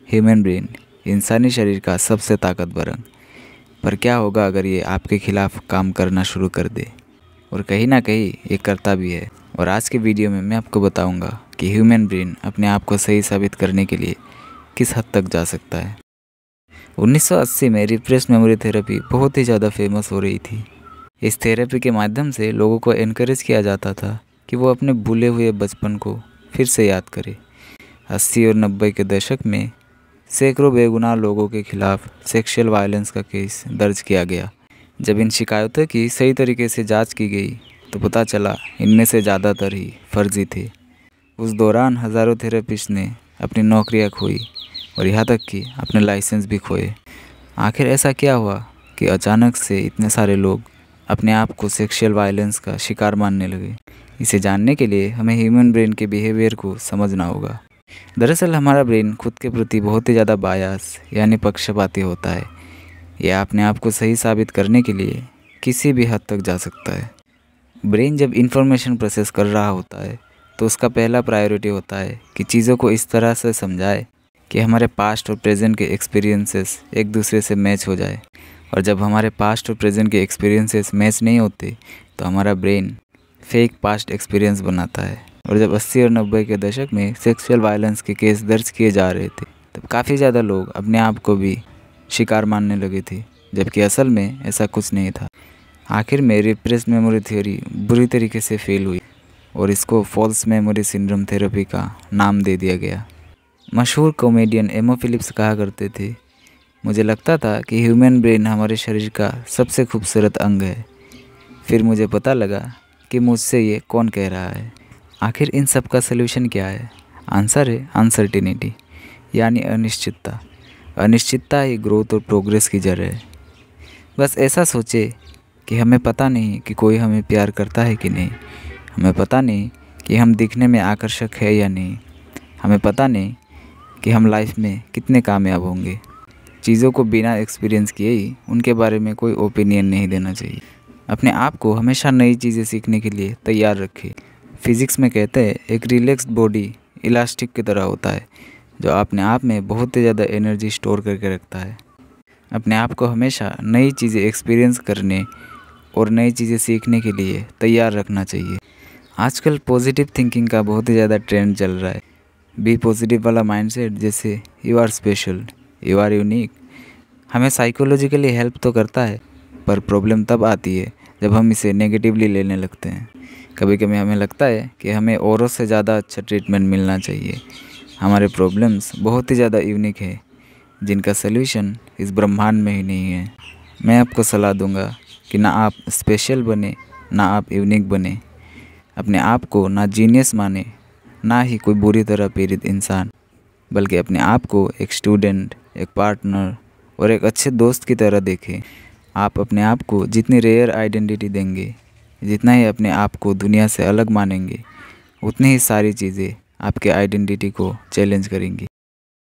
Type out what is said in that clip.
Human brain इंसानी शरीर का सबसे ताकतवर अंग। पर क्या होगा अगर ये आपके खिलाफ काम करना शुरू कर दे? और कहीं ना कहीं ये करता भी है। और आज के वीडियो में मैं आपको बताऊंगा कि ह्यूमन ब्रेन अपने आप को सही साबित करने के लिए किस हद तक जा सकता है। 1980 में रिप्रेस्ड मेमोरी थेरेपी बहुत ही ज़्यादा फेमस हो रही थी। इस थेरेपी के माध्यम से लोगों को एनकरेज किया जाता था कि वो अपने भूले हुए बचपन को फिर से याद करें। 80 और 90 के दशक में सैकड़ों बेगुनाह लोगों के खिलाफ सेक्सुअल वायलेंस का केस दर्ज किया गया। जब इन शिकायतों की सही तरीके से जांच की गई तो पता चला इनमें से ज़्यादातर ही फर्जी थे। उस दौरान हज़ारों थेरेपिस्ट ने अपनी नौकरियां खोई और यहाँ तक कि अपने लाइसेंस भी खोए। आखिर ऐसा क्या हुआ कि अचानक से इतने सारे लोग अपने आप को सेक्सुअल वायलेंस का शिकार मानने लगे? इसे जानने के लिए हमें ह्यूमन ब्रेन के बिहेवियर को समझना होगा। दरअसल हमारा ब्रेन खुद के प्रति बहुत ही ज़्यादा बायास यानी पक्षपाती होता है। यह अपने आप को सही साबित करने के लिए किसी भी हद तक जा सकता है। ब्रेन जब इन्फॉर्मेशन प्रोसेस कर रहा होता है तो उसका पहला प्रायोरिटी होता है कि चीज़ों को इस तरह से समझाए कि हमारे पास्ट और प्रेजेंट के एक्सपीरियंसेस एक दूसरे से मैच हो जाए। और जब हमारे पास्ट और प्रेजेंट के एक्सपीरियंसेस मैच नहीं होते तो हमारा ब्रेन फेक पास्ट एक्सपीरियंस बनाता है। और जब 80 और 90 के दशक में सेक्सुअल वायलेंस के केस दर्ज किए जा रहे थे तब काफ़ी ज़्यादा लोग अपने आप को भी शिकार मानने लगे थे, जबकि असल में ऐसा कुछ नहीं था। आखिर में रिप्रेस्ड मेमोरी थ्योरी बुरी तरीके से फेल हुई और इसको फॉल्स मेमोरी सिंड्रोम थेरेपी का नाम दे दिया गया। मशहूर कॉमेडियन एमो फिलिप्स कहा करते थे, मुझे लगता था कि ह्यूमन ब्रेन हमारे शरीर का सबसे खूबसूरत अंग है, फिर मुझे पता लगा कि मुझसे ये कौन कह रहा है। आखिर इन सब का सलूशन क्या है? आंसर है अनसर्टिनिटी यानी अनिश्चितता। अनिश्चितता ही ग्रोथ और प्रोग्रेस की जड़ है। बस ऐसा सोचे कि हमें पता नहीं कि कोई हमें प्यार करता है कि नहीं, हमें पता नहीं कि हम दिखने में आकर्षक है या नहीं, हमें पता नहीं कि हम लाइफ में कितने कामयाब होंगे। चीज़ों को बिना एक्सपीरियंस किए ही उनके बारे में कोई ओपिनियन नहीं देना चाहिए। अपने आप को हमेशा नई चीज़ें सीखने के लिए तैयार रखें। फिज़िक्स में कहते हैं एक रिलैक्स्ड बॉडी इलास्टिक की तरह होता है जो अपने आप में बहुत ही ज़्यादा एनर्जी स्टोर करके रखता है। अपने आप को हमेशा नई चीज़ें एक्सपीरियंस करने और नई चीज़ें सीखने के लिए तैयार रखना चाहिए। आजकल पॉजिटिव थिंकिंग का बहुत ही ज़्यादा ट्रेंड चल रहा है। बी पॉजिटिव वाला माइंडसेट जैसे you are special, you are unique हमें साइकोलॉजिकली हेल्प तो करता है, पर प्रॉब्लम तब आती है जब हम इसे नेगेटिवली लेने लगते हैं। कभी कभी हमें लगता है कि हमें औरों से ज़्यादा अच्छा ट्रीटमेंट मिलना चाहिए। हमारे प्रॉब्लम्स बहुत ही ज़्यादा यूनिक है जिनका सल्यूशन इस ब्रह्मांड में ही नहीं है। मैं आपको सलाह दूंगा कि ना आप स्पेशल बने ना आप यूनिक बने। अपने आप को ना जीनियस माने ना ही कोई बुरी तरह पीड़ित इंसान, बल्कि अपने आप को एक स्टूडेंट, एक पार्टनर और एक अच्छे दोस्त की तरह देखें। आप अपने आप को जितनी रेयर आइडेंटिटी देंगे, जितना ही अपने आप को दुनिया से अलग मानेंगे, उतनी ही सारी चीज़ें आपके आइडेंटिटी को चैलेंज करेंगी।